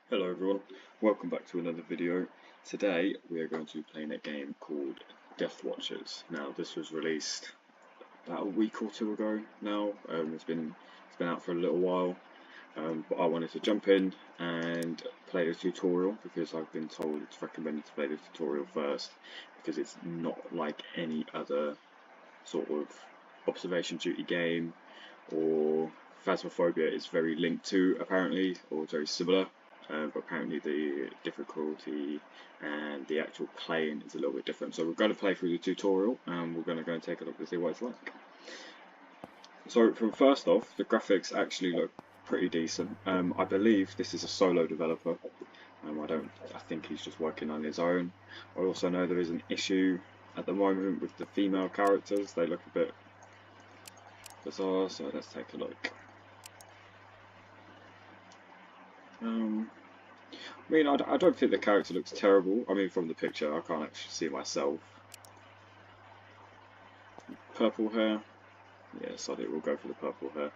Hello everyone, welcome back to another video. Today we are going to be playing a game called DEATHWATCHERS. Now this was released about a week or two ago now. It's been out for a little while, but I wanted to jump in and play the tutorial because I've been told it's recommended to play the tutorial first because it's not like any other sort of observation duty game or Phasmophobia is very linked to apparently, or very similar. But apparently the difficulty and the actual playing is a little bit different. So we're going to play through the tutorial and we're going to go and take a look to see what it's like. So from first off, the graphics actually look pretty decent. I believe this is a solo developer. I think he's just working on his own. I also know there is an issue at the moment with the female characters. They look a bit bizarre, so let's take a look. I mean, I don't think the character looks terrible. I mean, from the picture, I can't actually see myself. Purple hair. Yes, I think we'll go for the purple hair.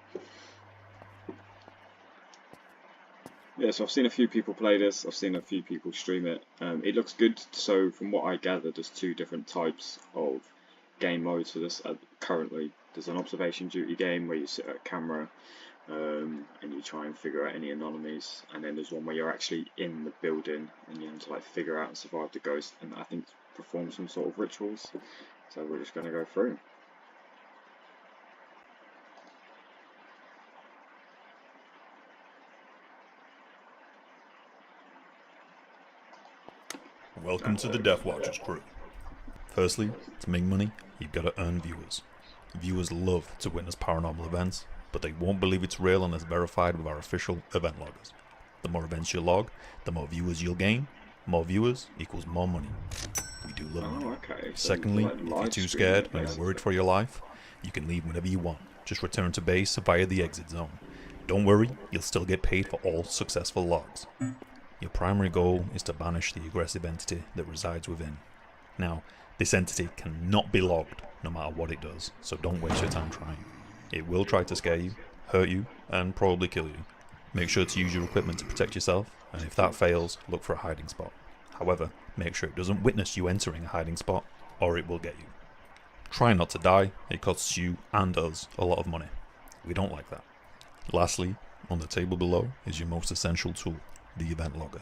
Yeah, so I've seen a few people play this. I've seen a few people stream it. It looks good. So from what I gather, there's two different types of game modes for this currently. There's an observation duty game where you sit at a camera and you try and figure out any anomalies, and then there's one where you're actually in the building and you have to like figure out and survive the ghost and I think perform some sort of rituals. So we're just going to go through. Welcome to the DEATHWATCHERS crew. Firstly, to make money, you've got to earn viewers. Viewers love to witness paranormal events, but they won't believe it's real unless verified with our official event loggers. The more events you log, the more viewers you'll gain. More viewers equals more money. We do love money. Okay. Secondly, if you're too scared and you're worried for your life, you can leave whenever you want. Just return to base via the exit zone. Don't worry, you'll still get paid for all successful logs. Your primary goal is to banish the aggressive entity that resides within. Now, this entity cannot be logged no matter what it does, so don't waste your time trying. It will try to scare you, hurt you, and probably kill you. Make sure to use your equipment to protect yourself, and if that fails, look for a hiding spot. However, make sure it doesn't witness you entering a hiding spot, or it will get you. Try not to die, it costs you and us a lot of money. We don't like that. Lastly, on the table below is your most essential tool, the event logger.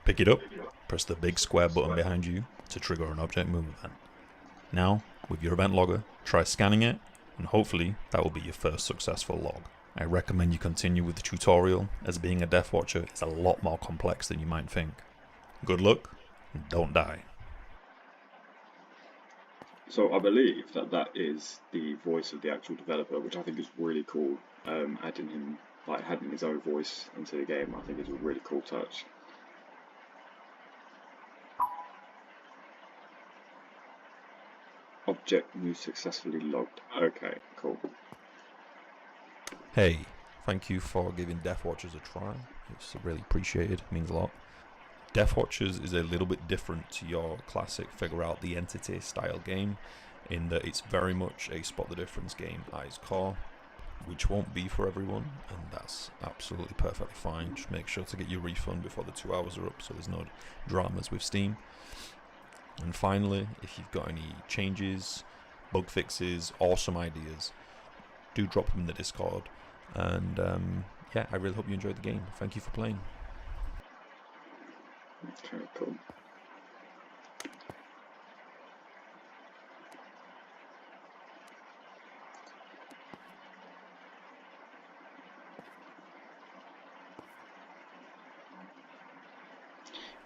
Pick it up, press the big square button behind you to trigger an object move event. Now, with your event logger, try scanning it, and hopefully that will be your first successful log. I recommend you continue with the tutorial, as being a DEATHWATCHER is a lot more complex than you might think. Good luck, and don't die. So I believe that is the voice of the actual developer, which I think is really cool. Adding him, like having his own voice into the game, I think is a really cool touch. Object move successfully logged. Okay, cool. Hey, thank you for giving DEATHWATCHERS a try. It's really appreciated, means a lot. DEATHWATCHERS is a little bit different to your classic figure out the entity style game, in that it's very much a spot the difference game at its core, which won't be for everyone, and that's absolutely perfectly fine. Just make sure to get your refund before the 2 hours are up so there's no dramas with Steam. And finally, if you've got any changes, bug fixes, awesome ideas, do drop them in the Discord. And yeah, I really hope you enjoyed the game. Thank you for playing. Okay, cool.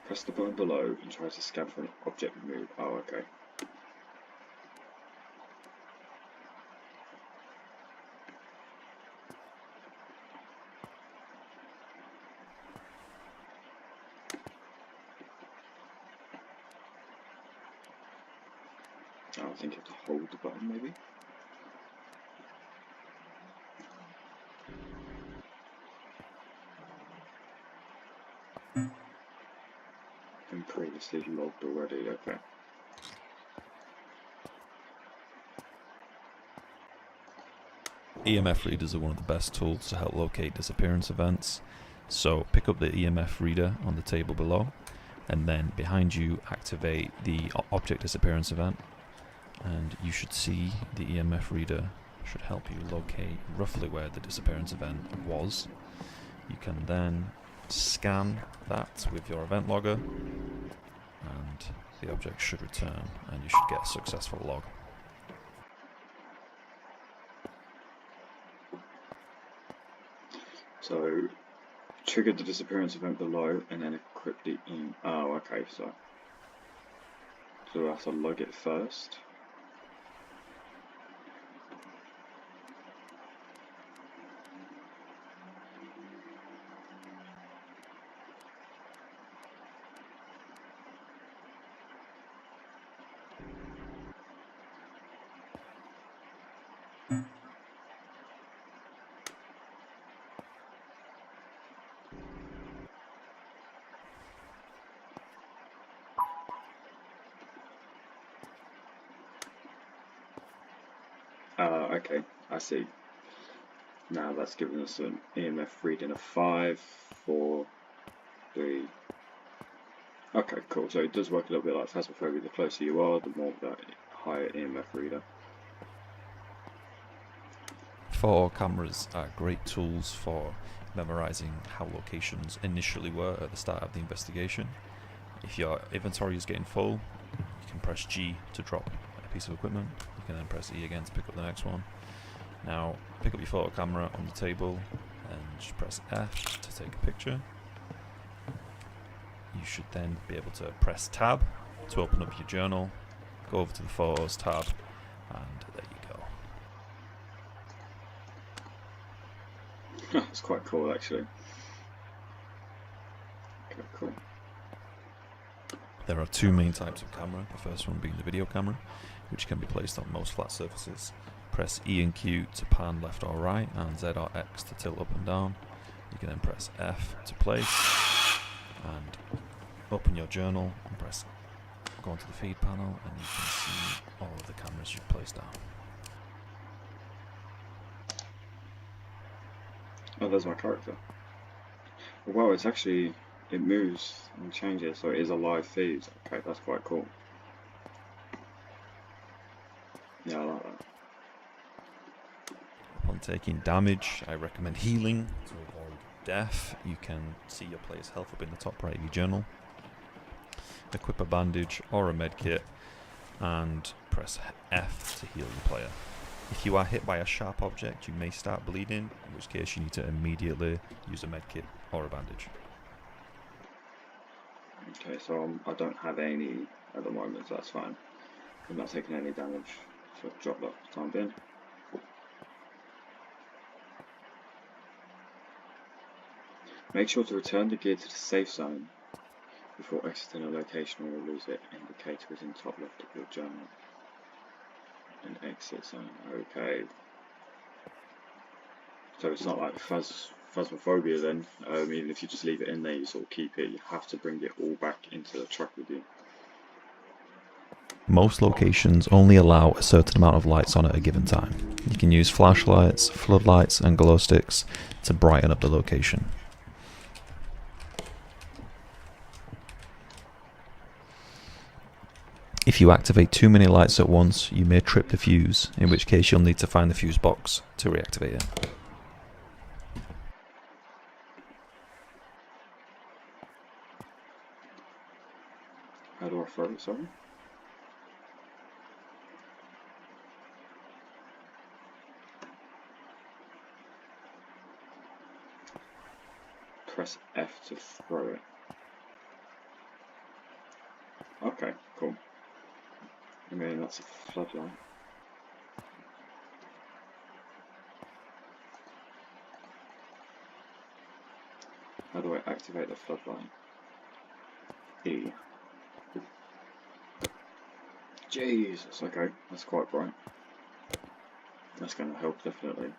Press the button below and try to scan for an object move. Oh, okay. Oh, I think you have to hold the button maybe. And previously logged already, okay. EMF readers are one of the best tools to help locate disappearance events. So pick up the EMF reader on the table below, and then behind you activate the object disappearance event, and you should see the EMF reader should help you locate roughly where the disappearance event was. You can then scan that with your event logger, and the object should return, and you should get a successful log. So trigger the disappearance event below and then equip the oh, okay, so I have to log it first. Okay, I see. Now that's given us an EMF reading of 5, 4, 3. Okay, cool. So it does work a little bit like Phasmophobia. The closer you are, the more that higher EMF reader. Photo cameras are great tools for memorizing how locations initially were at the start of the investigation. If your inventory is getting full, you can press G to drop a piece of equipment. You can then press E again to pick up the next one. Now pick up your photo camera on the table and just press F to take a picture. You should then be able to press Tab to open up your journal, go over to the Photos tab, and there you go. That's quite cool, actually. Okay, cool. There are two main types of camera, the first one being the video camera, which can be placed on most flat surfaces. Press E and Q to pan left or right, and Z or X to tilt up and down. You can then press F to place, and open your journal, and go onto the feed panel, and you can see all of the cameras you've placed down. Oh, there's my character. Wow, it's actually, it moves and changes, so it is a live feed. Okay, that's quite cool. Yeah, I like that. Upon taking damage, I recommend healing to avoid death. You can see your player's health up in the top right of your journal. Equip a bandage or a medkit and press F to heal your player. If you are hit by a sharp object, you may start bleeding, in which case you need to immediately use a medkit or a bandage. Okay, so I don't have any at the moment, so that's fine. I'm not taking any damage, so I'll drop that for the time being. Make sure to return the gear to the safe zone before exiting a location, or you'll lose it. Indicator is in top left of your journal. An exit zone. Okay. So it's not like Phasmophobia then. Even if you just leave it in there, you sort of keep it. You have to bring it all back into the truck with you. Most locations only allow a certain amount of lights on at a given time. You can use flashlights, floodlights, and glow sticks to brighten up the location. If you activate too many lights at once, you may trip the fuse, in which case you'll need to find the fuse box to reactivate it. How do I throw it, sorry? Press F to throw it. Okay, cool. I mean, that's a floodlight. How do I activate the floodlight? E. Jesus, okay, that's quite bright. That's going to help, definitely.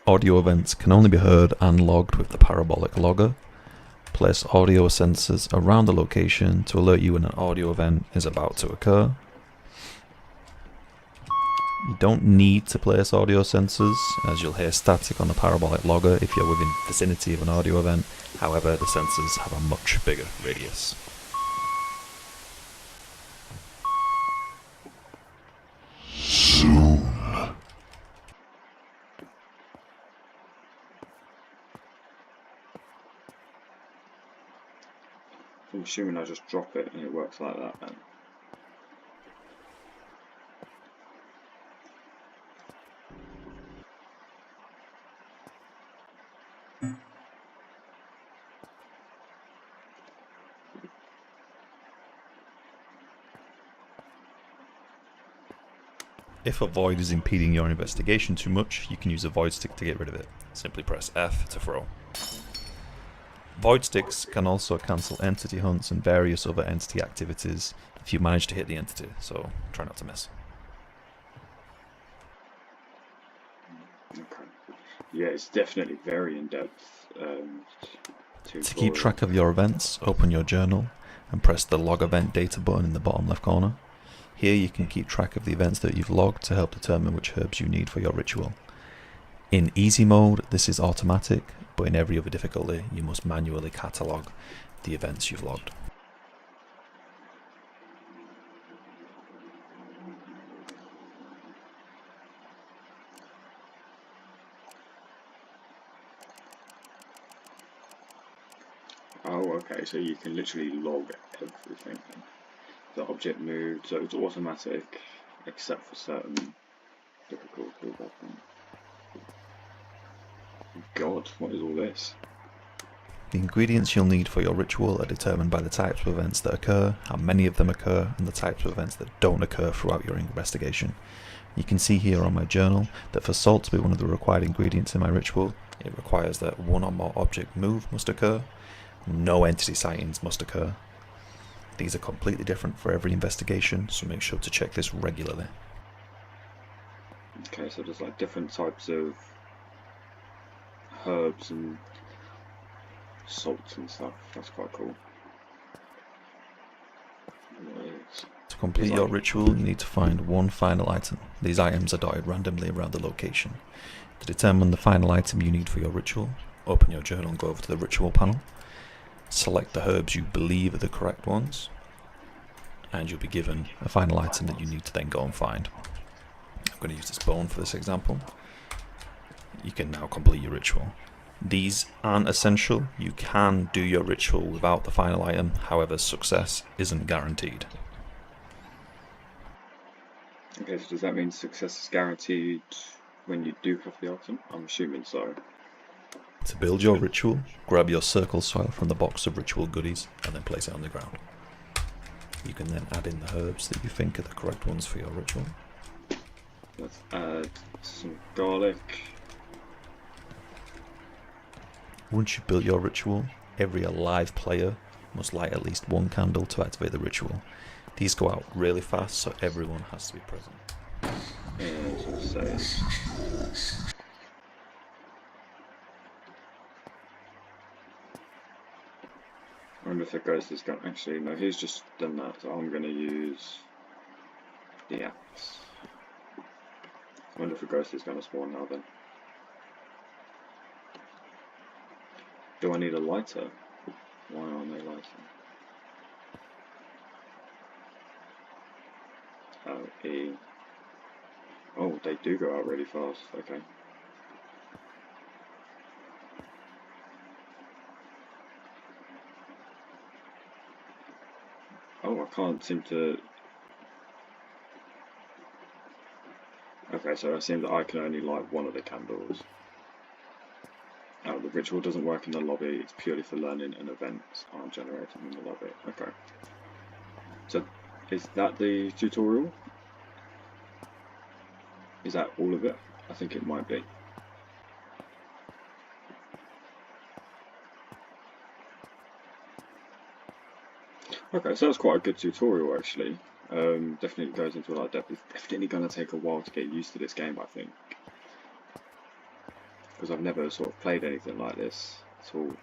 Audio events can only be heard and logged with the parabolic logger. Place audio sensors around the location to alert you when an audio event is about to occur. You don't need to place audio sensors, as you'll hear static on the parabolic logger if you're within vicinity of an audio event. However, the sensors have a much bigger radius. I'm assuming I just drop it and it works like that then. If a void is impeding your investigation too much, you can use a void stick to get rid of it. Simply press F to throw. Void sticks can also cancel entity hunts and various other entity activities if you manage to hit the entity, so try not to miss. Okay. Yeah, it's definitely very in-depth. To keep track of your events, open your journal and press the log event data button in the bottom left corner. Here you can keep track of the events that you've logged to help determine which herbs you need for your ritual. In easy mode, this is automatic, but in every other difficulty, you must manually catalogue the events you've logged. Oh, okay, so you can literally log everything. The object moved, so it's automatic, except for certain difficulties, I think. God, what is all this? The ingredients you'll need for your ritual are determined by the types of events that occur, how many of them occur, and the types of events that don't occur throughout your investigation. You can see here on my journal that for salt to be one of the required ingredients in my ritual, it requires that one or more object move must occur, no entity sightings must occur. These are completely different for every investigation, so make sure to check this regularly. Okay, so there's like different types of herbs and salts and stuff. That's quite cool. To complete your ritual, you need to find one final item. These items are dotted randomly around the location. To determine the final item you need for your ritual, open your journal and go over to the ritual panel. Select the herbs you believe are the correct ones, and you'll be given a final item that you need to then go and find. I'm going to use this bone for this example. You can now complete your ritual. These aren't essential. You can do your ritual without the final item, however success isn't guaranteed. Okay, so does that mean success is guaranteed when you do have the item? I'm assuming so. To build your ritual, grab your circle soil from the box of ritual goodies and then place it on the ground. You can then add in the herbs that you think are the correct ones for your ritual. Let's add some garlic. Once you've built your ritual, every alive player must light at least one candle to activate the ritual. These go out really fast, so everyone has to be present. I wonder if the ghost is going. Actually, no, he's just done that, so I'm going to use the axe. I wonder if the ghost is going to spawn now then. Do I need a lighter? Why aren't they lighting? Oh, E. Oh, they do go out really fast. Okay. Oh, I can't seem to... Okay, so it seems that I can only light one of the candles. Oh, the ritual doesn't work in the lobby, it's purely for learning and events aren't generated in the lobby. Okay. So, is that the tutorial? Is that all of it? I think it might be. Okay, so that's quite a good tutorial actually. Definitely goes into a lot of depth. It's definitely going to take a while to get used to this game, I think. Because I've never sort of played anything like this at all.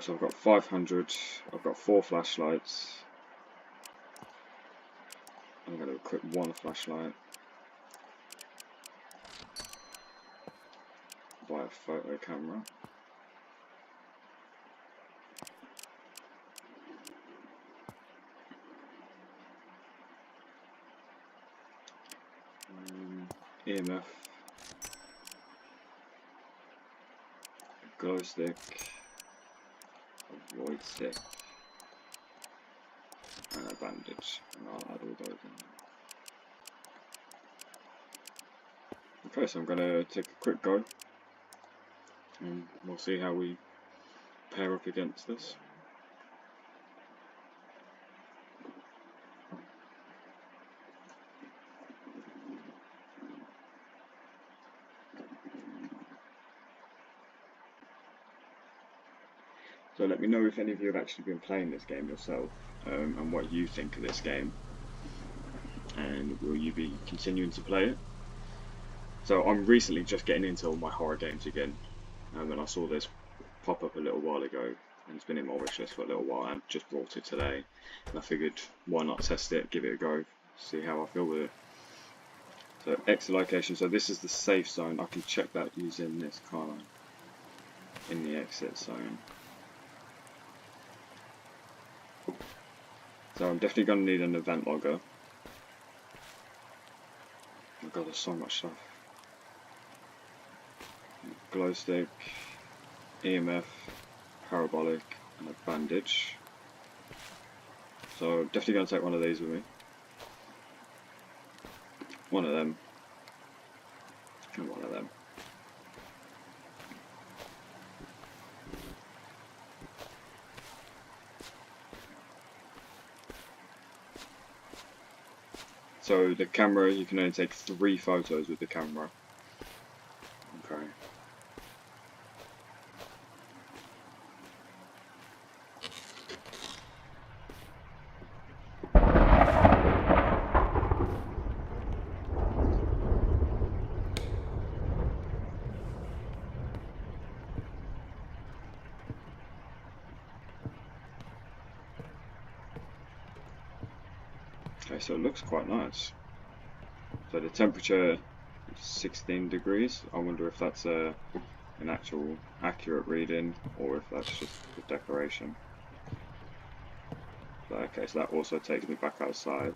So I've got 500, I've got 4 flashlights, I'm going to equip one flashlight via photo camera. EMF, a glow stick, a void stick, and a bandage, and I'll add all those in. Okay, so I'm going to take a quick go, and we'll see how we pair up against this. So let me know if any of you have actually been playing this game yourself, and what you think of this game, and will you be continuing to play it? So I'm recently just getting into all my horror games again, and I saw this pop up a little while ago, and it's been in my wish list for a little while. I just bought it today, and I figured why not test it, give it a go, see how I feel with it. So exit location, so this is the safe zone. I can check that using this card in the exit zone. So I'm definitely going to need an event logger. Oh god, there's so much stuff. Glow stick, EMF, parabolic, and a bandage. So definitely going to take one of these with me. One of them. And one of them. So the camera, you can only take 3 photos with the camera. Okay. Okay, so it looks quite nice. So the temperature is 16 degrees. I wonder if that's an actual accurate reading, or if that's just the decoration. So, okay, so that also takes me back outside.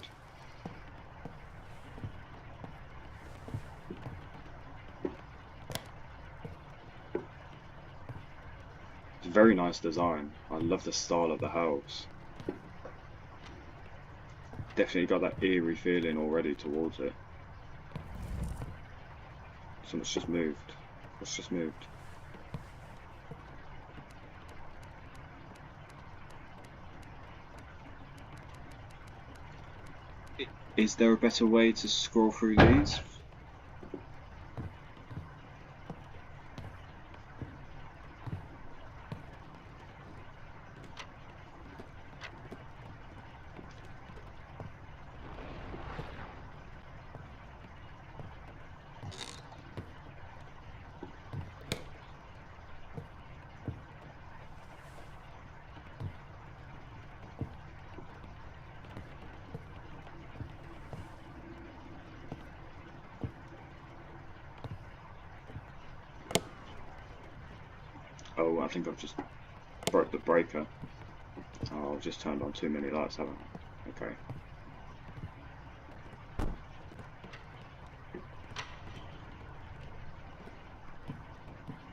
It's a very nice design. I love the style of the house. Definitely got that eerie feeling already towards it. Something's just moved. What's just moved? Is there a better way to scroll through these? Oh, I think I've just broke the breaker. Oh, I've just turned on too many lights, haven't I? Okay.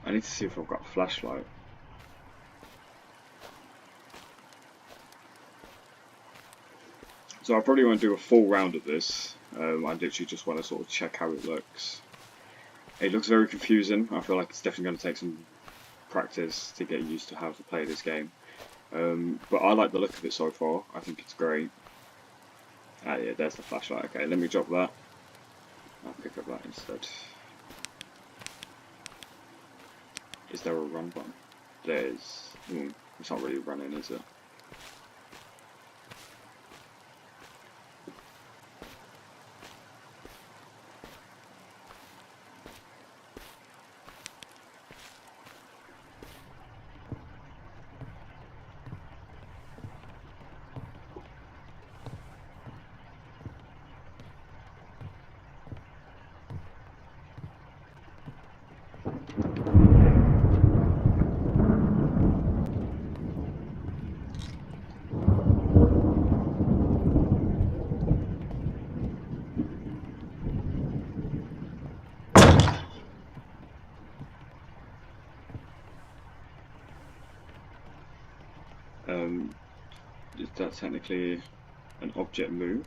I need to see if I've got a flashlight. So I probably won't do a full round of this. I literally just want to sort of check how it looks. It looks very confusing. I feel like it's definitely going to take some practice to get used to how to play this game. But I like the look of it so far. I think it's great. Ah yeah, there's the flashlight. Okay, let me drop that. I'll pick up that instead. Is there a run button? There's... it's not really running, is it? that technically an object move?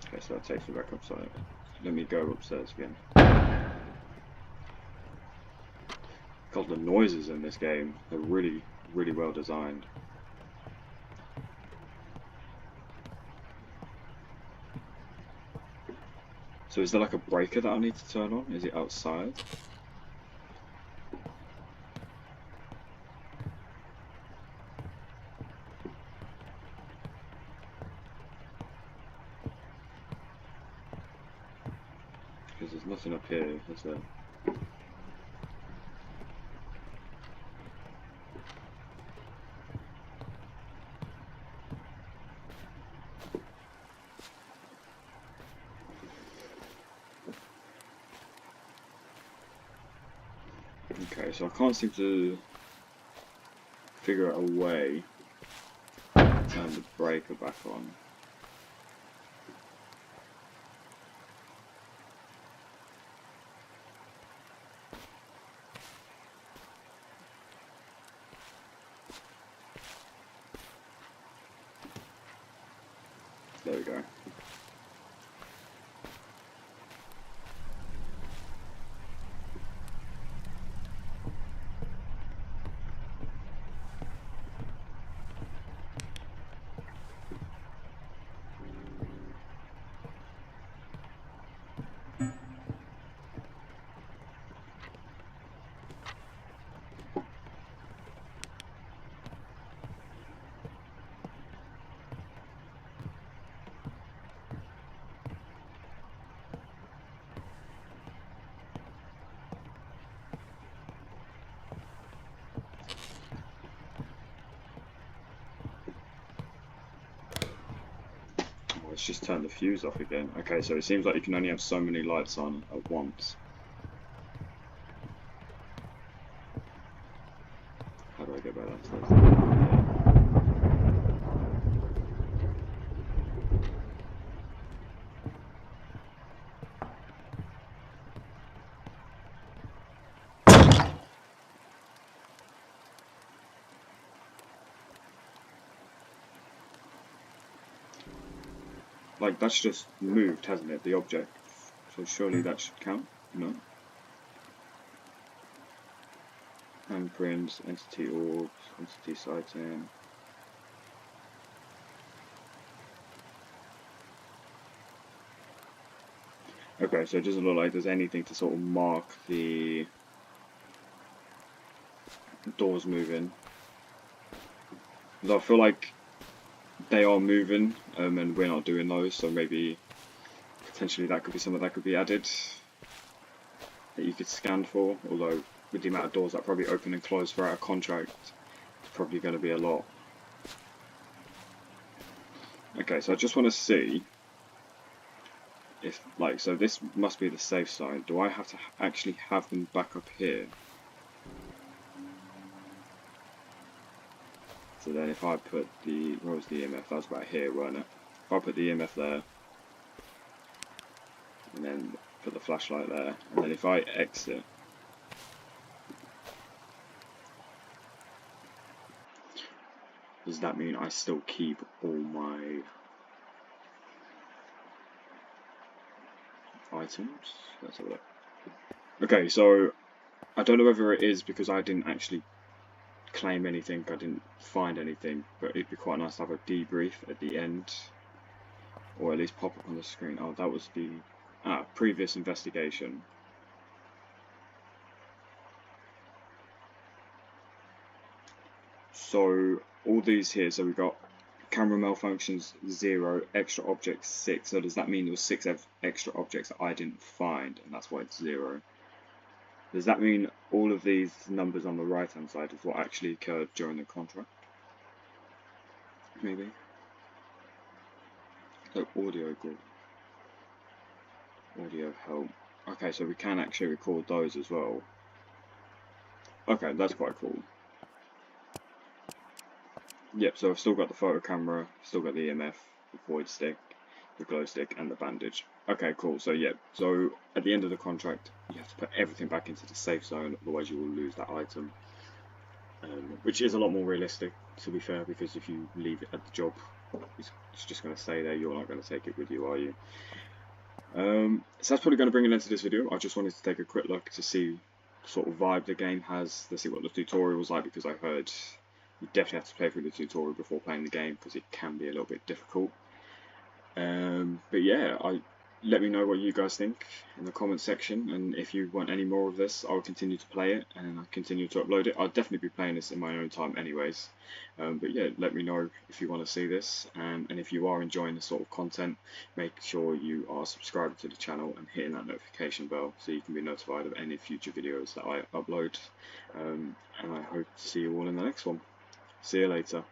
Okay, so that takes me back upside. Let me go upstairs again. God, the noises in this game are really, really well designed. So is there like a breaker that I need to turn on? Is it outside? Because there's nothing up here, is there? Okay, so I can't seem to figure out a way to turn the breaker back on. There we go. Let's just turn the fuse off again. Okay, so it seems like you can only have so many lights on at once. How do I get back downstairs? Like, that's just moved, hasn't it, the object? So surely that should count? No? Handprints, entity orbs, entity sighting. Okay, so it doesn't look like there's anything to sort of mark the doors moving. Because I feel like they are moving, and we're not doing those, so maybe potentially that could be something that could be added that you could scan for, although with the amount of doors that probably open and close throughout a contract, it's probably going to be a lot. Okay, so I just want to see if, like, so this must be the safe side. Do I have to actually have them back up here? So then if I put the, where was the EMF? That was about here, weren't it? If I put the EMF there, and then put the flashlight there, and then if I exit, does that mean I still keep all my items? Let's have a look. Okay, so I don't know whether it is because I didn't actually claim anything, I didn't find anything, but it'd be quite nice to have a debrief at the end, or at least pop up on the screen. Oh, that was the previous investigation. So all these here, so we've got camera malfunctions 0, extra objects 6. So does that mean there were 6 extra objects that I didn't find, and that's why it's 0? Does that mean all of these numbers on the right hand side is what actually occurred during the contract? Maybe. So audio group. Audio help. Okay, so we can actually record those as well. Okay, that's quite cool. Yep, so I've still got the photo camera, still got the EMF, the void stick, the glow stick, and the bandage. Okay, cool. So yeah, so at the end of the contract, you have to put everything back into the safe zone, otherwise you will lose that item. Which is a lot more realistic, to be fair, because if you leave it at the job, it's just going to stay there. You're not going to take it with you, are you? So that's probably going to bring an end to this video. I just wanted to take a quick look to see the sort of vibe the game has, to see what the tutorial was like, because I heard you definitely have to play through the tutorial before playing the game, because it can be a little bit difficult. But yeah, let me know what you guys think in the comment section, and if you want any more of this, I'll continue to play it and I'll continue to upload it. I'll definitely be playing this in my own time anyways. But yeah, let me know if you want to see this, and if you are enjoying this sort of content, make sure you are subscribed to the channel and hitting that notification bell so you can be notified of any future videos that I upload. And I hope to see you all in the next one. See you later.